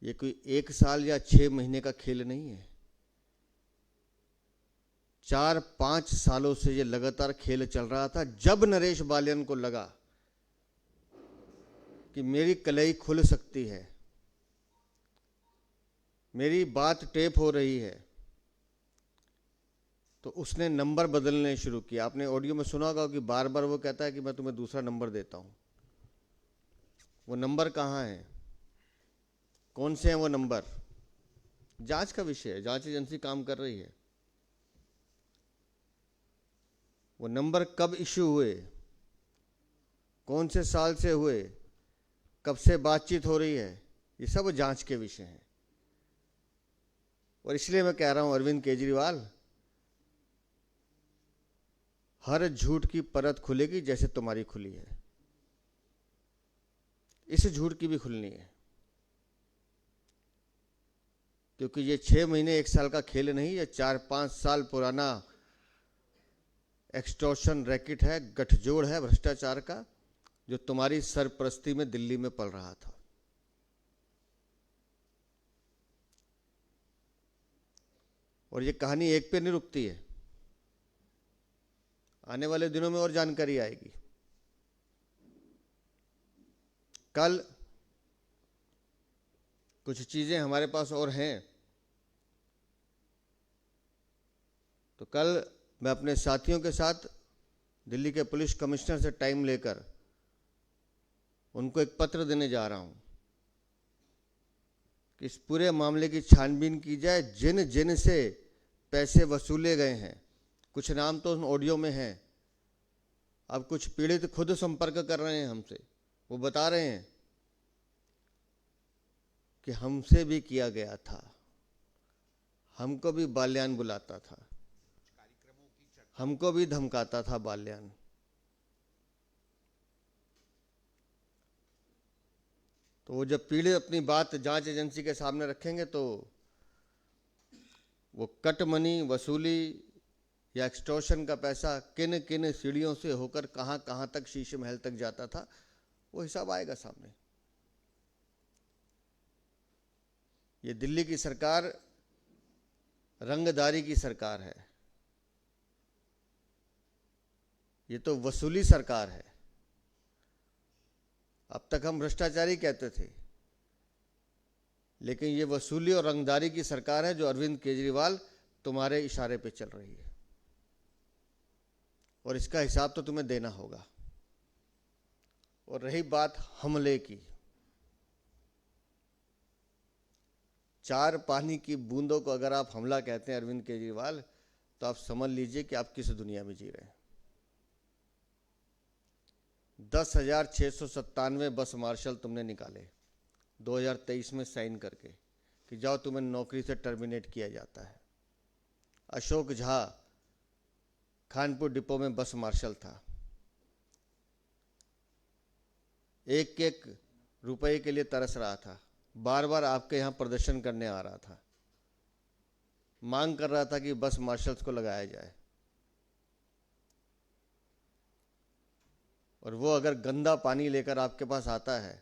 ये कोई 1 साल या 6 महीने का खेल नहीं है। 4-5 सालों से ये लगातार खेल चल रहा था। जब नरेश बालियान को लगा कि मेरी कलई खुल सकती है, मेरी बात टेप हो रही है, तो उसने नंबर बदलने शुरू किया। आपने ऑडियो में सुना होगा कि बार बार वो कहता है कि मैं तुम्हें दूसरा नंबर देता हूं। वो नंबर कहां है, कौन से हैं वो नंबर, जांच का विषय है, जांच एजेंसी काम कर रही है। वो नंबर कब इश्यू हुए, कौन से साल से हुए, कब से बातचीत हो रही है, ये सब जांच के विषय हैं। और इसलिए मैं कह रहा हूं, अरविंद केजरीवाल, हर झूठ की परत खुलेगी जैसे तुम्हारी खुली है, इस झूठ की भी खुलनी है। क्योंकि ये 6 महीने 1 साल का खेल नहीं, ये 4-5 साल पुराना एक्सटॉर्शन रैकेट है, गठजोड़ है भ्रष्टाचार का, जो तुम्हारी सरपरस्ती में दिल्ली में पल रहा था। और ये कहानी एक पे नहीं रुकती है, आने वाले दिनों में और जानकारी आएगी। कल कुछ चीजें हमारे पास और हैं, तो कल मैं अपने साथियों के साथ दिल्ली के पुलिस कमिश्नर से टाइम लेकर उनको एक पत्र देने जा रहा हूं कि इस पूरे मामले की छानबीन की जाए। जिन जिन से पैसे वसूले गए हैं, कुछ नाम तो उन ऑडियो में हैं, अब कुछ पीड़ित खुद संपर्क कर रहे हैं हमसे, वो बता रहे हैं कि हमसे भी किया गया था, हमको भी बालियान बुलाता था, हमको भी धमकाता था बालियान। तो वो जब पीड़ित अपनी बात जांच एजेंसी के सामने रखेंगे तो वो कट मनी वसूली या एक्सटॉर्शन का पैसा किन किन सीढ़ियों से होकर कहां कहां तक शीश महल तक जाता था, वो हिसाब आएगा सामने। ये दिल्ली की सरकार रंगदारी की सरकार है, ये तो वसूली सरकार है। अब तक हम भ्रष्टाचारी कहते थे, लेकिन ये वसूली और रंगदारी की सरकार है जो अरविंद केजरीवाल तुम्हारे इशारे पे चल रही है, और इसका हिसाब तो तुम्हें देना होगा। और रही बात हमले की, 4 पानी की बूंदों को अगर आप हमला कहते हैं अरविंद केजरीवाल, तो आप समझ लीजिए कि आप किस दुनिया में जी रहे हैं। 10,697 बस मार्शल तुमने निकाले 2023 में साइन करके कि जाओ तुम्हें नौकरी से टर्मिनेट किया जाता है। अशोक झा खानपुर डिपो में बस मार्शल था, एक एक रुपए के लिए तरस रहा था, बार बार आपके यहां प्रदर्शन करने आ रहा था, मांग कर रहा था कि बस मार्शल्स को लगाया जाए। और वो अगर गंदा पानी लेकर आपके पास आता है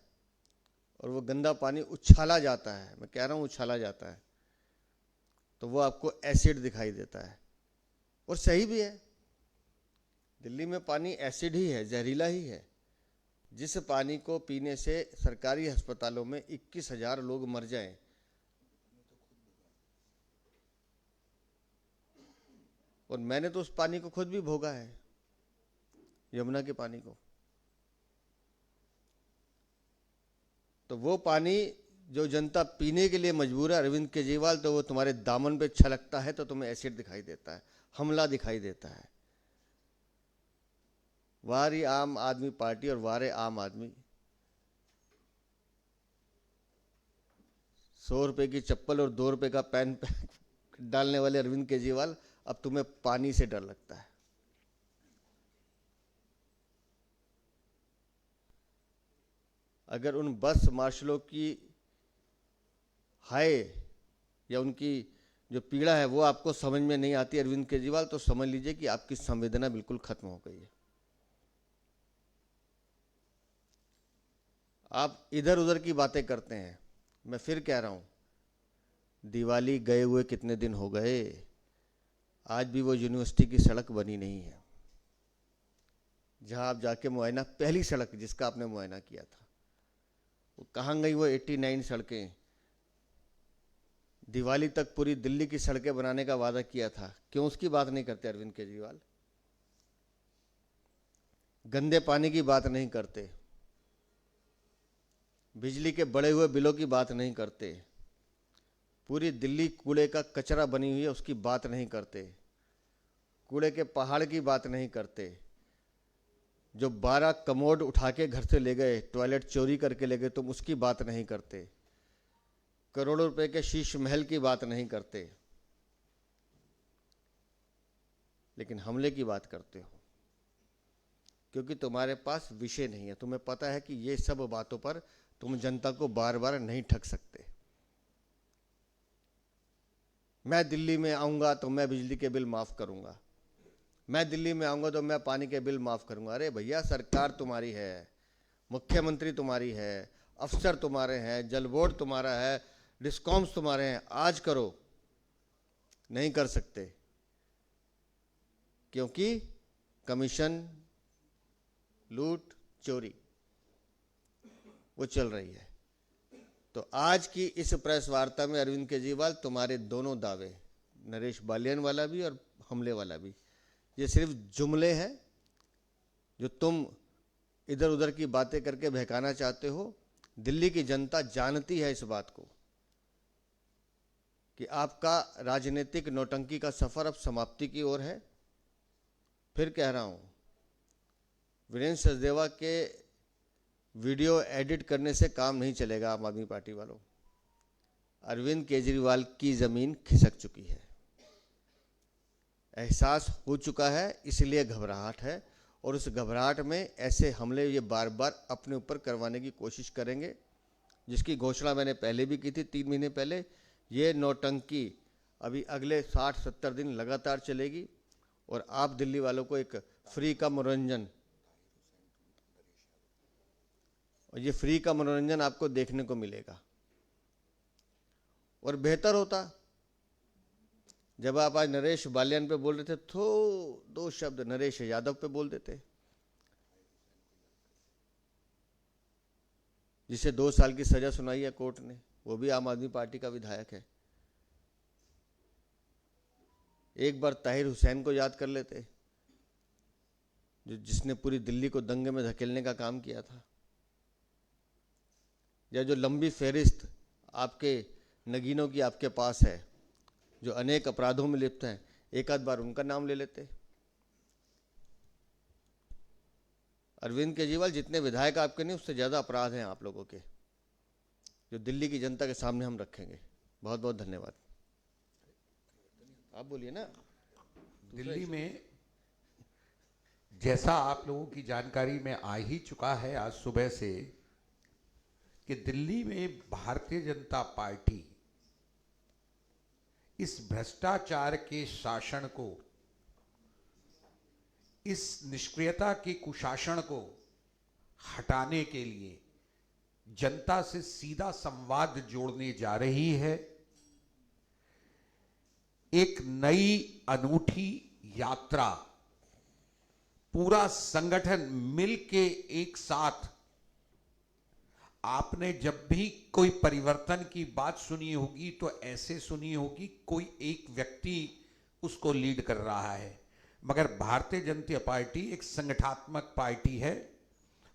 और वो गंदा पानी उछाला जाता है, मैं कह रहा हूं उछाला जाता है, तो वो आपको एसिड दिखाई देता है। और सही भी है, दिल्ली में पानी एसिड ही है, जहरीला ही है। जिस पानी को पीने से सरकारी अस्पतालों में 21,000 लोग मर जाएं, और मैंने तो उस पानी को खुद भी भोगा है, यमुना के पानी को। तो वो पानी जो जनता पीने के लिए मजबूर है, अरविंद केजरीवाल, तो वो तुम्हारे दामन पे छलकता है तो तुम्हें एसिड दिखाई देता है, हमला दिखाई देता है। वारी आम आदमी पार्टी और वारे आम आदमी, 100 रुपए की चप्पल और 2 रुपए का पेन डालने वाले अरविंद केजरीवाल, अब तुम्हें पानी से डर लगता है। अगर उन बस मार्शलों की हाय या उनकी जो पीड़ा है वो आपको समझ में नहीं आती अरविंद केजरीवाल, तो समझ लीजिए कि आपकी संवेदना बिल्कुल खत्म हो गई है। आप इधर उधर की बातें करते हैं, मैं फिर कह रहा हूँ, दिवाली गए हुए कितने दिन हो गए, आज भी वो यूनिवर्सिटी की सड़क बनी नहीं है जहां आप जाके मुआयना, पहली सड़क जिसका आपने मुआयना किया था, वो कहाँ गई? वो 89 सड़कें। दिवाली तक पूरी दिल्ली की सड़कें बनाने का वादा किया था, क्यों उसकी बात नहीं करते अरविंद केजरीवाल? गंदे पानी की बात नहीं करते, बिजली के बढ़े हुए बिलों की बात नहीं करते, पूरी दिल्ली कूड़े का कचरा बनी हुई है उसकी बात नहीं करते, कूड़े के पहाड़ की बात नहीं करते, जो 12 कमोड उठा के घर से ले गए, टॉयलेट चोरी करके ले गए, तुम उसकी बात नहीं करते, करोड़ों रुपए के शीश महल की बात नहीं करते, लेकिन हमले की बात करते हो, क्योंकि तुम्हारे पास विषय नहीं है। तुम्हें पता है कि ये सब बातों पर तुम जनता को बार बार नहीं ठग सकते। मैं दिल्ली में आऊंगा तो मैं बिजली के बिल माफ करूंगा, मैं दिल्ली में आऊंगा तो मैं पानी के बिल माफ करूंगा। अरे भैया, सरकार तुम्हारी है, मुख्यमंत्री तुम्हारी है, अफसर तुम्हारे हैं, जल बोर्ड तुम्हारा है, डिस्कॉम्स तुम्हारे हैं, आज करो। नहीं कर सकते क्योंकि कमीशन, लूट, चोरी वो चल रही है। तो आज की इस प्रेस वार्ता में अरविंद केजरीवाल, तुम्हारे दोनों दावे, नरेश बालियान वाला भी और हमले वाला भी, ये सिर्फ जुमले हैं जो तुम इधर उधर की बातें करके बहकाना चाहते हो। दिल्ली की जनता जानती है इस बात को कि आपका राजनीतिक नौटंकी का सफर अब समाप्ति की ओर है। फिर कह रहा हूं, वीरेंद्र सचदेवा के वीडियो एडिट करने से काम नहीं चलेगा। आम आदमी पार्टी वालों, अरविंद केजरीवाल की जमीन खिसक चुकी है, एहसास हो चुका है, इसलिए घबराहट है, और उस घबराहट में ऐसे हमले ये बार बार अपने ऊपर करवाने की कोशिश करेंगे, जिसकी घोषणा मैंने पहले भी की थी 3 महीने पहले। ये नौटंकी अभी अगले 60-70 दिन लगातार चलेगी और आप दिल्ली वालों को एक फ्री का मनोरंजन, और ये फ्री का मनोरंजन आपको देखने को मिलेगा। और बेहतर होता जब आप आज नरेश बालियान पे बोल रहे थे तो 2 शब्द नरेश यादव पे बोल देते, जिसे 2 साल की सजा सुनाई है कोर्ट ने, वो भी आम आदमी पार्टी का विधायक है। एक बार ताहिर हुसैन को याद कर लेते, जिसने पूरी दिल्ली को दंगे में धकेलने का काम किया था। या जो लंबी फहरिस्त आपके नगीनों की आपके पास है, जो अनेक अपराधों में लिप्त हैं, एक आध बार उनका नाम ले लेते। अरविंद केजरीवाल, जितने विधायक आपके नहीं, उससे ज़्यादा अपराध हैं आप लोगों के, जो दिल्ली की जनता के सामने हम रखेंगे। बहुत बहुत धन्यवाद। आप बोलिए ना। दिल्ली में जैसा आप लोगों की जानकारी में आ ही चुका है आज सुबह से कि दिल्ली में भारतीय जनता पार्टी इस भ्रष्टाचार के शासन को, इस निष्क्रियता के कुशासन को हटाने के लिए जनता से सीधा संवाद जोड़ने जा रही है। एक नई अनूठी यात्रा, पूरा संगठन मिलके एक साथ। आपने जब भी कोई परिवर्तन की बात सुनी होगी तो ऐसे सुनी होगी कोई एक व्यक्ति उसको लीड कर रहा है, मगर भारतीय जनता पार्टी एक संगठनात्मक पार्टी है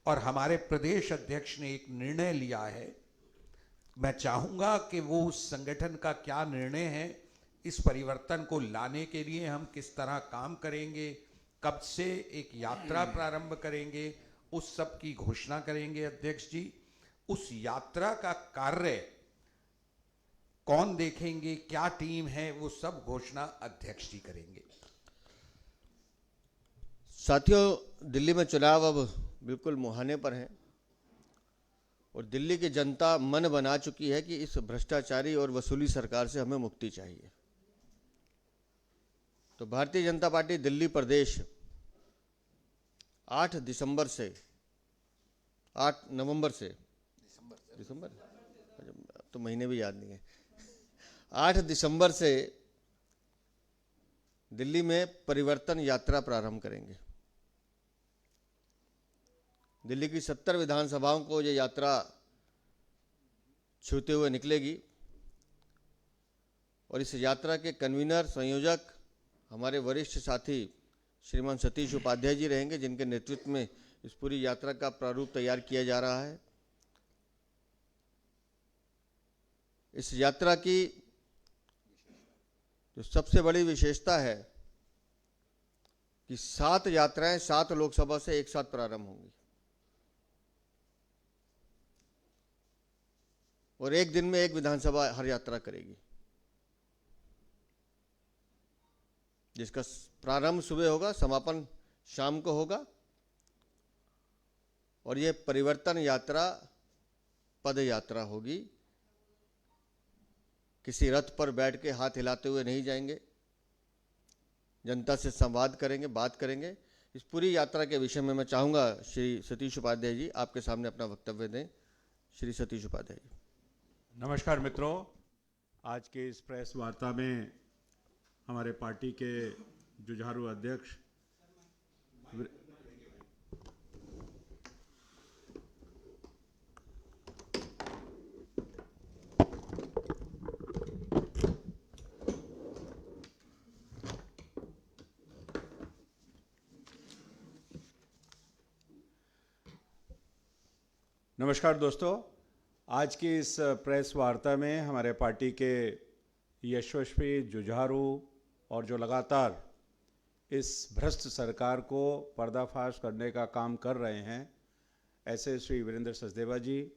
और हमारे प्रदेश अध्यक्ष ने एक निर्णय लिया है। मैं चाहूंगा कि वो उस संगठन का क्या निर्णय है, इस परिवर्तन को लाने के लिए हम किस तरह काम करेंगे, कब से एक यात्रा प्रारंभ करेंगे, उस सब की घोषणा करेंगे अध्यक्ष जी। उस यात्रा का कार्य कौन देखेंगे, क्या टीम है, वो सब घोषणा अध्यक्ष जी करेंगे। साथियों, दिल्ली में चुनाव अब बिल्कुल मुहाने पर हैं और दिल्ली की जनता मन बना चुकी है कि इस भ्रष्टाचारी और वसूली सरकार से हमें मुक्ति चाहिए। तो भारतीय जनता पार्टी दिल्ली प्रदेश 8 दिसंबर से 8 नवंबर से दिसंबर तो महीने भी याद नहीं है। 8 दिसंबर से दिल्ली में परिवर्तन यात्रा प्रारंभ करेंगे। दिल्ली की 70 विधानसभाओं को ये यात्रा छूते हुए निकलेगी और इस यात्रा के कन्वीनर संयोजक हमारे वरिष्ठ साथी श्रीमान सतीश उपाध्याय जी रहेंगे, जिनके नेतृत्व में इस पूरी यात्रा का प्रारूप तैयार किया जा रहा है। इस यात्रा की जो सबसे बड़ी विशेषता है कि 7 यात्राएं 7 लोकसभा से एक साथ प्रारंभ होंगी और एक दिन में एक विधानसभा हर यात्रा करेगी, जिसका प्रारंभ सुबह होगा, समापन शाम को होगा। और यह परिवर्तन यात्रा पद यात्रा होगी। किसी रथ पर बैठ के हाथ हिलाते हुए नहीं जाएंगे, जनता से संवाद करेंगे, बात करेंगे। इस पूरी यात्रा के विषय में मैं चाहूँगा श्री सतीश उपाध्याय जी आपके सामने अपना वक्तव्य दें। श्री सतीश उपाध्याय जी। नमस्कार मित्रों, आज के इस प्रेस वार्ता में हमारे पार्टी के जुझारू अध्यक्ष नमस्कार दोस्तों, आज की इस प्रेस वार्ता में हमारे पार्टी के यशस्वी, जुझारू और जो लगातार इस भ्रष्ट सरकार को पर्दाफाश करने का काम कर रहे हैं, ऐसे श्री वीरेंद्र सचदेवा जी,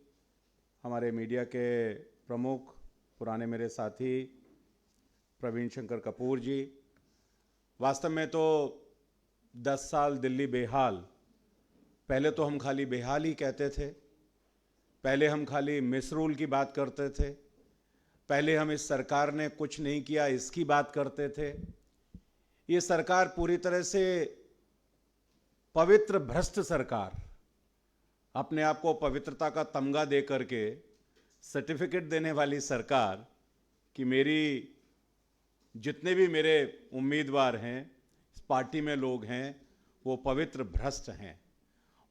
हमारे मीडिया के प्रमुख, पुराने मेरे साथी प्रवीण शंकर कपूर जी। वास्तव में तो 10 साल दिल्ली बेहाल, पहले तो हम खाली बेहाल ही कहते थे, पहले हम खाली मिसरूल की बात करते थे, पहले हम इस सरकार ने कुछ नहीं किया इसकी बात करते थे। ये सरकार पूरी तरह से पवित्र भ्रष्ट सरकार, अपने आप को पवित्रता का तमगा दे करके सर्टिफिकेट देने वाली सरकार कि मेरी जितने भी मेरे उम्मीदवार हैं, इस पार्टी में लोग हैं, वो पवित्र भ्रष्ट हैं।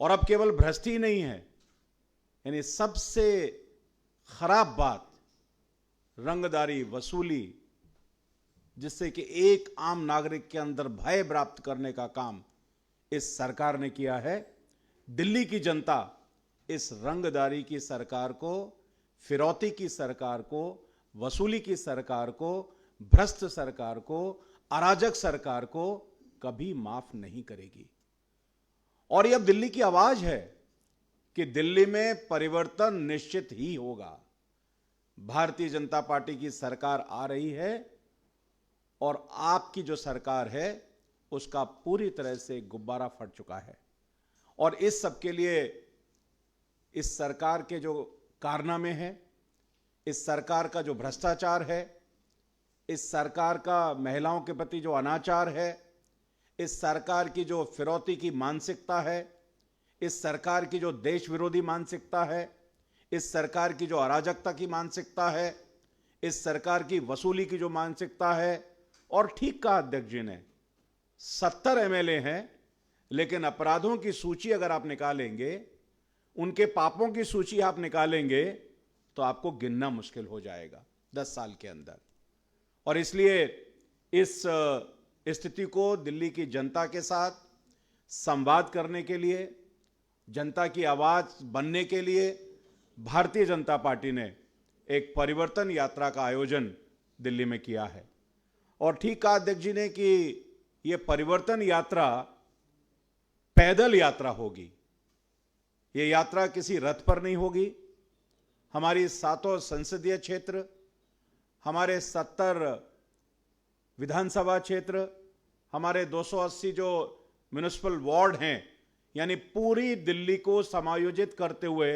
और अब केवल भ्रष्ट ही नहीं है, यानी सबसे खराब बात रंगदारी, वसूली, जिससे कि एक आम नागरिक के अंदर भय प्राप्त करने का काम इस सरकार ने किया है। दिल्ली की जनता इस रंगदारी की सरकार को, फिरौती की सरकार को, वसूली की सरकार को, भ्रष्ट सरकार को, अराजक सरकार को कभी माफ नहीं करेगी। और यह अब दिल्ली की आवाज है कि दिल्ली में परिवर्तन निश्चित ही होगा। भारतीय जनता पार्टी की सरकार आ रही है और आपकी जो सरकार है उसका पूरी तरह से गुब्बारा फट चुका है। और इस सब के लिए इस सरकार के जो कारनामे हैं, इस सरकार का जो भ्रष्टाचार है, इस सरकार का महिलाओं के प्रति जो अनाचार है, इस सरकार की जो फिरौती की मानसिकता है, इस सरकार की जो देश विरोधी मानसिकता है, इस सरकार की जो अराजकता की मानसिकता है, इस सरकार की वसूली की जो मानसिकता है। और ठीक कहा अध्यक्ष जी ने, 70 एमएलए हैं, लेकिन अपराधों की सूची अगर आप निकालेंगे, उनके पापों की सूची आप निकालेंगे तो आपको गिनना मुश्किल हो जाएगा 10 साल के अंदर। और इसलिए इस स्थिति को दिल्ली की जनता के साथ संवाद करने के लिए, जनता की आवाज बनने के लिए भारतीय जनता पार्टी ने एक परिवर्तन यात्रा का आयोजन दिल्ली में किया है। और ठीक कहा अध्यक्ष जी ने कि यह परिवर्तन यात्रा पैदल यात्रा होगी। यह यात्रा किसी रथ पर नहीं होगी। हमारी 7 संसदीय क्षेत्र, हमारे 70 विधानसभा क्षेत्र, हमारे 280 जो म्युनिसिपल वार्ड हैं, यानी पूरी दिल्ली को समायोजित करते हुए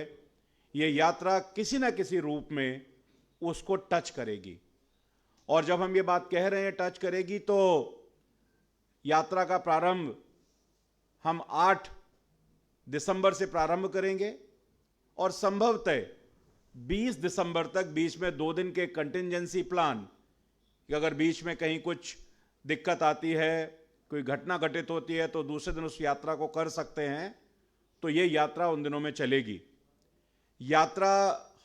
यह यात्रा किसी न किसी रूप में उसको टच करेगी। और जब हम ये बात कह रहे हैं टच करेगी, तो यात्रा का प्रारंभ हम 8 दिसंबर से प्रारंभ करेंगे और संभवतः 20 दिसंबर तक बीच में 2 दिन के कंटिंजेंसी प्लान, कि अगर बीच में कहीं कुछ दिक्कत आती है, कोई घटना घटित होती है, तो दूसरे दिन उस यात्रा को कर सकते हैं। तो ये यात्रा उन दिनों में चलेगी। यात्रा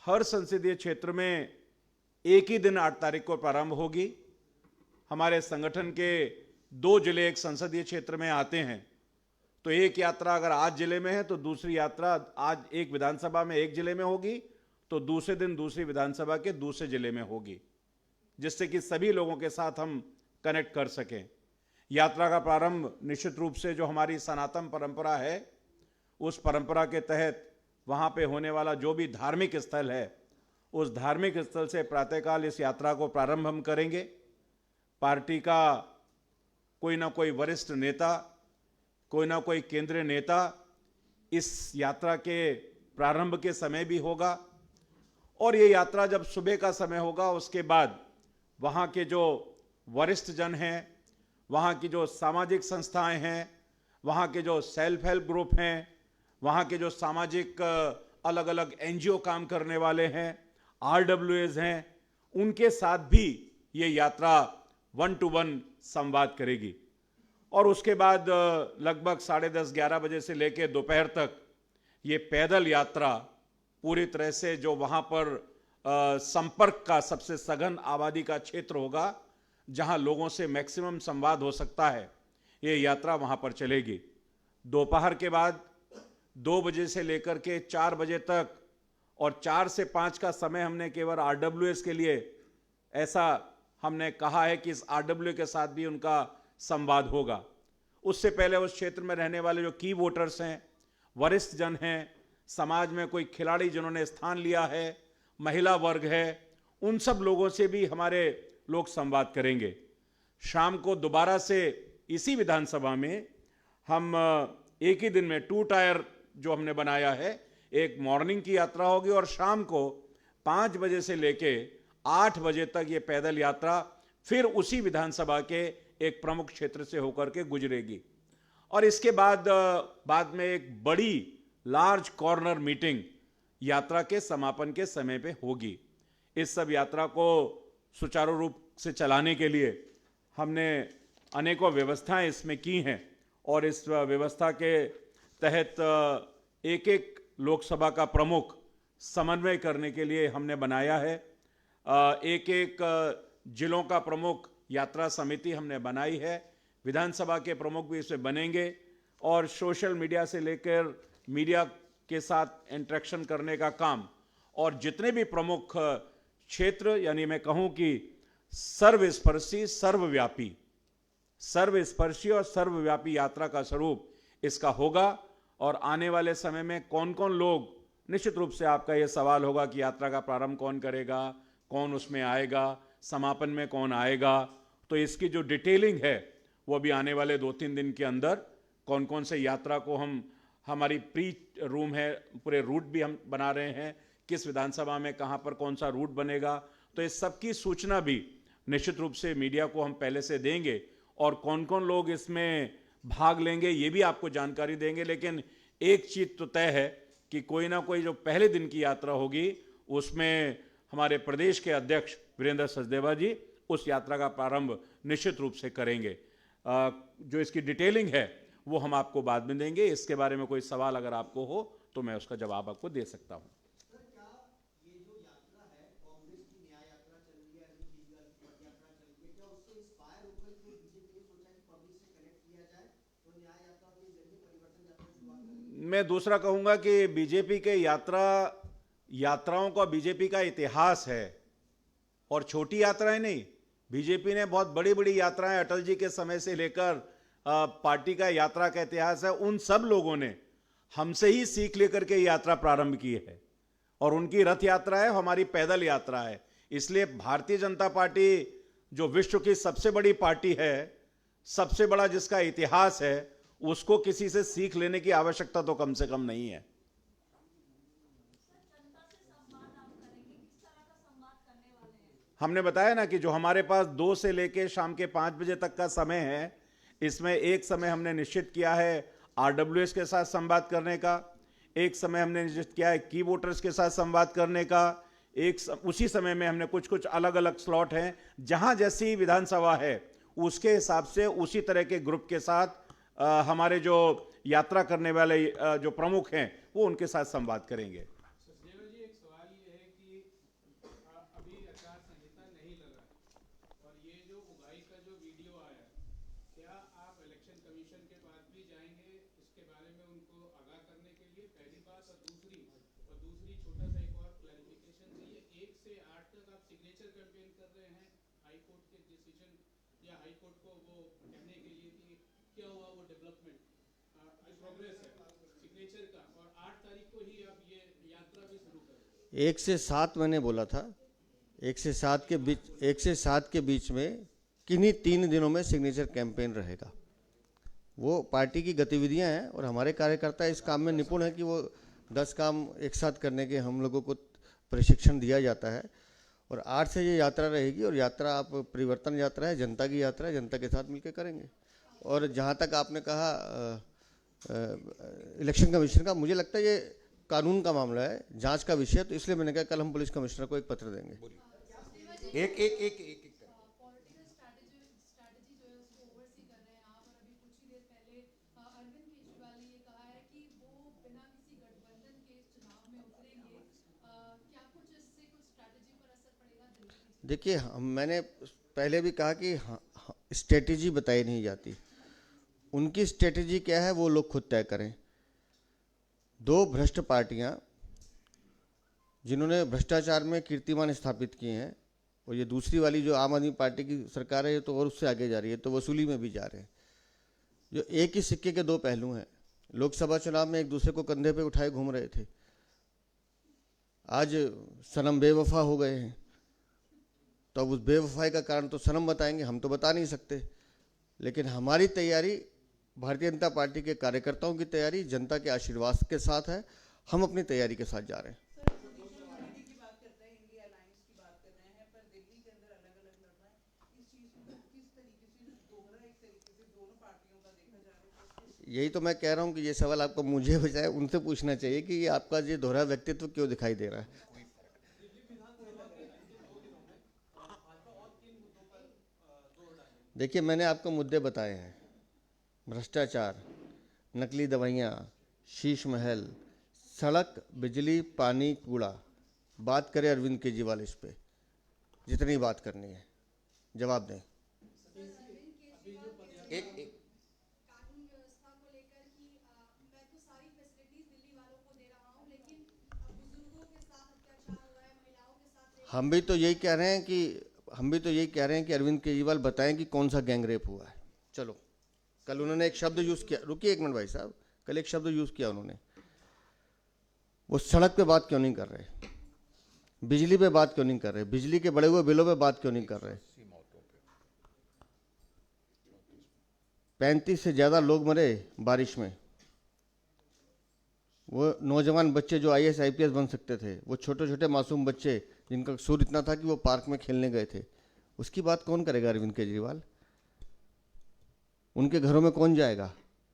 हर संसदीय क्षेत्र में एक ही दिन 8 तारीख को प्रारंभ होगी। हमारे संगठन के 2 जिले एक संसदीय क्षेत्र में आते हैं, तो एक यात्रा अगर आज जिले में है तो दूसरी यात्रा आज एक विधानसभा में एक जिले में होगी, तो दूसरे दिन दूसरी विधानसभा के दूसरे जिले में होगी, जिससे कि सभी लोगों के साथ हम कनेक्ट कर सकें। यात्रा का प्रारंभ निश्चित रूप से जो हमारी सनातन परंपरा है, उस परंपरा के तहत वहाँ पे होने वाला जो भी धार्मिक स्थल है, उस धार्मिक स्थल से प्रातःकाल इस यात्रा को प्रारंभ हम करेंगे। पार्टी का कोई ना कोई वरिष्ठ नेता, कोई ना कोई केंद्रीय नेता इस यात्रा के प्रारंभ के समय भी होगा, और ये यात्रा जब सुबह का समय होगा, उसके बाद वहाँ के जो वरिष्ठ जन हैं, वहाँ की जो सामाजिक संस्थाएं हैं, वहाँ के जो सेल्फ हेल्प ग्रुप हैं, वहाँ के जो सामाजिक अलग अलग एनजीओ काम करने वाले हैं, आरडब्ल्यूएस हैं, उनके साथ भी ये यात्रा 1-to-1 संवाद करेगी। और उसके बाद लगभग 10:30-11 बजे से लेकर दोपहर तक ये पैदल यात्रा पूरी तरह से जो वहाँ पर संपर्क का सबसे सघन आबादी का क्षेत्र होगा, जहाँ लोगों से मैक्सिमम संवाद हो सकता है, ये यात्रा वहाँ पर चलेगी। दोपहर के बाद 2 बजे से लेकर के 4 बजे तक, और 4 से 5 का समय हमने केवल आरडब्ल्यूएस के लिए ऐसा हमने कहा है कि इस आरडब्ल्यू के साथ भी उनका संवाद होगा। उससे पहले उस क्षेत्र में रहने वाले जो की वोटर्स हैं, वरिष्ठ जन हैं, समाज में कोई खिलाड़ी जिन्होंने स्थान लिया है, महिला वर्ग है, उन सब लोगों से भी हमारे लोग संवाद करेंगे। शाम को दोबारा से इसी विधानसभा में हम एक ही दिन में 2 टायर जो हमने बनाया है, एक मॉर्निंग की यात्रा होगी और शाम को 5 बजे से लेके 8 बजे तक ये पैदल यात्रा फिर उसी विधानसभा के एक प्रमुख क्षेत्र से होकर के गुजरेगी। और इसके बाद में एक बड़ी लार्ज कॉर्नर मीटिंग यात्रा के समापन के समय पे होगी। इस सब यात्रा को सुचारू रूप से चलाने के लिए हमने अनेकों व्यवस्थाएं इसमें की हैं, और इस व्यवस्था के तहत एक एक लोकसभा का प्रमुख समन्वय करने के लिए हमने बनाया है। एक एक जिलों का प्रमुख यात्रा समिति हमने बनाई है। विधानसभा के प्रमुख भी इसमें बनेंगे, और सोशल मीडिया से लेकर मीडिया के साथ इंटरेक्शन करने का काम, और जितने भी प्रमुख क्षेत्र, यानी मैं कहूं कि सर्वस्पर्शी सर्वस्पर्शी और सर्वव्यापी यात्रा का स्वरूप इसका होगा। और आने वाले समय में कौन कौन लोग, निश्चित रूप से आपका यह सवाल होगा कि यात्रा का प्रारंभ कौन करेगा, कौन उसमें आएगा, समापन में कौन आएगा, तो इसकी जो डिटेलिंग है वो भी आने वाले 2-3 दिन के अंदर, कौन कौन से यात्रा को हमारी प्री रूम है, पूरे रूट भी हम बना रहे हैं, किस विधानसभा में कहाँ पर कौन सा रूट बनेगा, तो इस सब की सूचना भी निश्चित रूप से मीडिया को हम पहले से देंगे, और कौन कौन लोग इसमें भाग लेंगे ये भी आपको जानकारी देंगे। लेकिन एक चीज़ तो तय है कि कोई ना कोई जो पहले दिन की यात्रा होगी, उसमें हमारे प्रदेश के अध्यक्ष वीरेंद्र सचदेवा जी उस यात्रा का प्रारंभ निश्चित रूप से करेंगे। जो इसकी डिटेलिंग है वो हम आपको बाद में देंगे। इसके बारे में कोई सवाल अगर आपको हो तो मैं उसका जवाब आपको दे सकता हूँ। मैं दूसरा कहूंगा कि बीजेपी के यात्राओं का बीजेपी का इतिहास है, और छोटी यात्राएं नहीं। बीजेपी ने बहुत बड़ी बड़ी यात्राएं अटल जी के समय से लेकर पार्टी का यात्रा का इतिहास है। उन सब लोगों ने हमसे ही सीख लेकर के यात्रा प्रारंभ की है, और उनकी रथ यात्रा है, हमारी पैदल यात्रा है। इसलिए भारतीय जनता पार्टी जो विश्व की सबसे बड़ी पार्टी है, सबसे बड़ा जिसका इतिहास है, उसको किसी से सीख लेने की आवश्यकता तो कम से कम नहीं है। हमने बताया ना कि जो हमारे पास 2 से लेकर शाम के 5 बजे तक का समय है, इसमें एक समय हमने निश्चित किया है आरडब्ल्यूएस के साथ संवाद करने का, एक समय हमने निश्चित किया है की वोटर्स के साथ संवाद करने का, उसी समय में हमने कुछ कुछ अलग अलग स्लॉट हैं, जहां जैसी विधानसभा है उसके हिसाब से उसी तरह के ग्रुप के साथ हमारे जो यात्रा करने वाले जो प्रमुख हैं वो उनके साथ संवाद करेंगे। सचदेवा जी, एक सवाल ये है कि अभी आचार संहिता नहीं लगा है और ये जो उगाही का जो वीडियो आया, क्या आप इलेक्शन कमीशन के पास भी जाएंगे इसके बारे में उनको आगाह करने के लिए? पहली बात। और दूसरी छोटा सा एक और क्लैरिफिकेशन चाहिए, 1 से 8 तक आप सिग्नेचर कैंपेन कर रहे हैं हाई कोर्ट के डिसीजन या हाई कोर्ट को वो कहने के लिए कि क्या हुआ वो डेवलपमेंट प्रोग्रेस है सिग्नेचर का, और 8 तारीख को ही आप ये यात्रा भी शुरू करें। 1 से 7 मैंने बोला था, 1 से 7 के बीच में किन्हीं 3 दिनों में सिग्नेचर कैंपेन रहेगा। वो पार्टी की गतिविधियां हैं और हमारे कार्यकर्ता इस काम में निपुण है कि वो 10 काम एक साथ करने के हम लोगों को प्रशिक्षण दिया जाता है। और 8 से ये यात्रा रहेगी और यात्रा आप परिवर्तन यात्रा है, जनता की यात्रा है, जनता के साथ मिलकर करेंगे। और जहाँ तक आपने कहा इलेक्शन कमीशन का, मुझे लगता है ये कानून का मामला है, जांच का विषय है, तो इसलिए मैंने कहा कल हम पुलिस कमिश्नर को एक पत्र देंगे। एक एक एक एक पॉलिटिकल स्ट्रैटेजी जो है उसको ओवरसी कर रहे हैं आप, और अभी कुछ ही देर पहले अरविंद केजरीवाल ने ये कहा है कि वो बिना किसी गठबंधन के इस चुनाव में उतरेंगे। क्या कुछ इससे कुछ स्ट्रैटेजी पर असर पड़ेगा दिल्ली की? देखिए, मैंने पहले भी कहा कि स्ट्रेटेजी बताई नहीं जाती, उनकी स्ट्रेटेजी क्या है वो लोग खुद तय करें। 2 भ्रष्ट पार्टियां जिन्होंने भ्रष्टाचार में कीर्तिमान स्थापित किए हैं, और ये दूसरी वाली जो आम आदमी पार्टी की सरकार है ये तो और उससे आगे जा रही है, तो वसूली में भी जा रहे हैं। जो एक ही सिक्के के 2 पहलू हैं। लोकसभा चुनाव में एक दूसरे को कंधे पे उठाए घूम रहे थे, आज सनम बेवफा हो गए हैं, तो अब उस बेवफाई का कारण तो सनम बताएंगे, हम तो बता नहीं सकते। लेकिन हमारी तैयारी, भारतीय जनता पार्टी के कार्यकर्ताओं की तैयारी जनता के आशीर्वाद के साथ है, हम अपनी तैयारी के साथ जा रहे हैं। यही तो मैं कह रहा हूँ कि ये सवाल आपको मुझे बजाय उनसे पूछना चाहिए कि ये आपका ये दोहरा व्यक्तित्व क्यों दिखाई दे रहा है। देखिए, मैंने आपको मुद्दे बताए हैं, भ्रष्टाचार, नकली दवाइयाँ, शीश महल, सड़क, बिजली, पानी, कूड़ा। बात करें अरविंद केजरीवाल इस पे, जितनी बात करनी है जवाब दें। एक एक कानून व्यवस्था को लेकर कि मैं तो सारी फैसिलिटीज दिल्ली वालों को दे रहा हूं, लेकिन बुजुर्गों के साथ अत्याचार हो रहा है, महिलाओं के साथ। हम भी तो यही कह रहे हैं कि अरविंद केजरीवाल बताएं कि कौन सा गैंग रेप हुआ है। चलो, कल उन्होंने एक शब्द यूज़ किया, रुकिए एक मिनट भाई साहब, कल एक शब्द यूज़ किया उन्होंने, वो सड़क पे बात क्यों नहीं कर रहे, बिजली पे बात क्यों नहीं कर रहे, बिजली के बढ़े हुए बिलों पे बात क्यों नहीं कर रहे। 35 से ज़्यादा लोग मरे बारिश में, वो नौजवान बच्चे जो IAS IPS बन सकते थे, वो छोटे छोटे मासूम बच्चे जिनका कसूर इतना था कि वो पार्क में खेलने गए थे, उसकी बात कौन करेगा अरविंद केजरीवाल? उनके घरों में कौन जाएगा?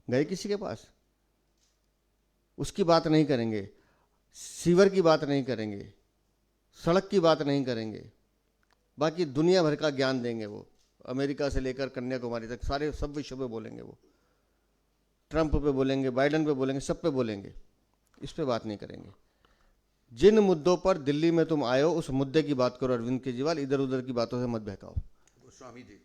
गए किसी के पास? उसकी बात नहीं करेंगे, सीवर की बात नहीं करेंगे, सड़क की बात नहीं करेंगे, बाकी दुनिया भर का ज्ञान देंगे वो, अमेरिका से लेकर कन्याकुमारी तक सारे सब विषयों पे बोलेंगे वो, ट्रंप पे बोलेंगे, बाइडन पे बोलेंगे, सब पे बोलेंगे, इस पे बात नहीं करेंगे। जिन मुद्दों पर दिल्ली में तुम आए हो उस मुद्दे की बात करो अरविंद केजरीवाल, इधर उधर की बातों से मत बहकाओ। गोस्वामी जी,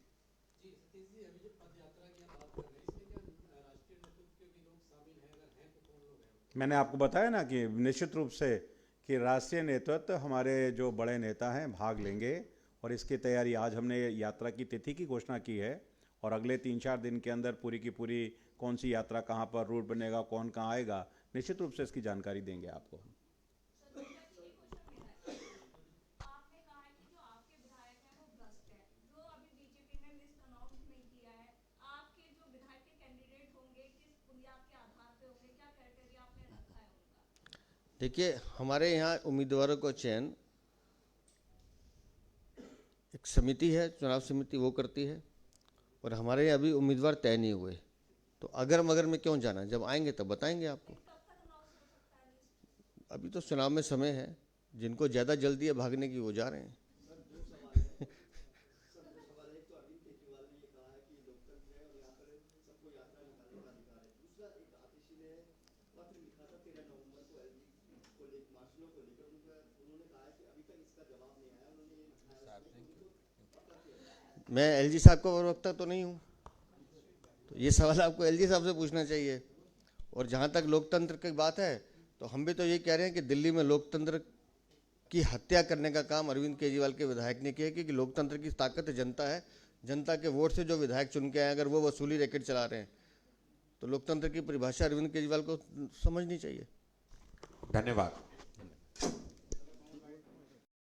मैंने आपको बताया ना कि निश्चित रूप से कि राष्ट्रीय नेतृत्व हमारे जो बड़े नेता हैं भाग लेंगे, और इसकी तैयारी आज हमने यात्रा की तिथि की घोषणा की है, और अगले 3-4 दिन के अंदर पूरी की पूरी कौन सी यात्रा कहाँ पर रूट बनेगा, कौन कहाँ आएगा, निश्चित रूप से इसकी जानकारी देंगे आपको। आपने कहा है कि जो आपके विधायक हैं वो भ्रष्ट हैं, जो अभी बीजेपी ने लिस्ट अनाउंस नहीं किया है, आपके जो विधायक के कैंडिडेट होंगे किस बुनियाद के आधार पे होंगे, क्या क्राइटेरिया आपने रखा है उनका? देखिए, हमारे यहाँ उम्मीदवारों का चयन एक समिति है, चुनाव समिति वो करती है, और हमारे यहाँ अभी उम्मीदवार तय नहीं हुए, तो अगर मगर में क्यों जाना, जब आएंगे तब बताएंगे आपको। अभी तो चुनाव में समय है, जिनको ज़्यादा जल्दी है भागने की वो जा रहे हैं। मैं एलजी साहब का प्रवक्ता तो नहीं हूँ, तो ये सवाल आपको एलजी साहब से पूछना चाहिए। और जहाँ तक लोकतंत्र की बात है, तो हम भी तो ये कह रहे हैं कि दिल्ली में लोकतंत्र की हत्या करने का काम अरविंद केजरीवाल के विधायक ने किया, क्योंकि लोकतंत्र की ताकत जनता है। जनता के वोट से जो विधायक चुन के आए, अगर वो वसूली रैकेट चला रहे हैं, तो लोकतंत्र की परिभाषा अरविंद केजरीवाल को समझनी चाहिए। धन्यवाद।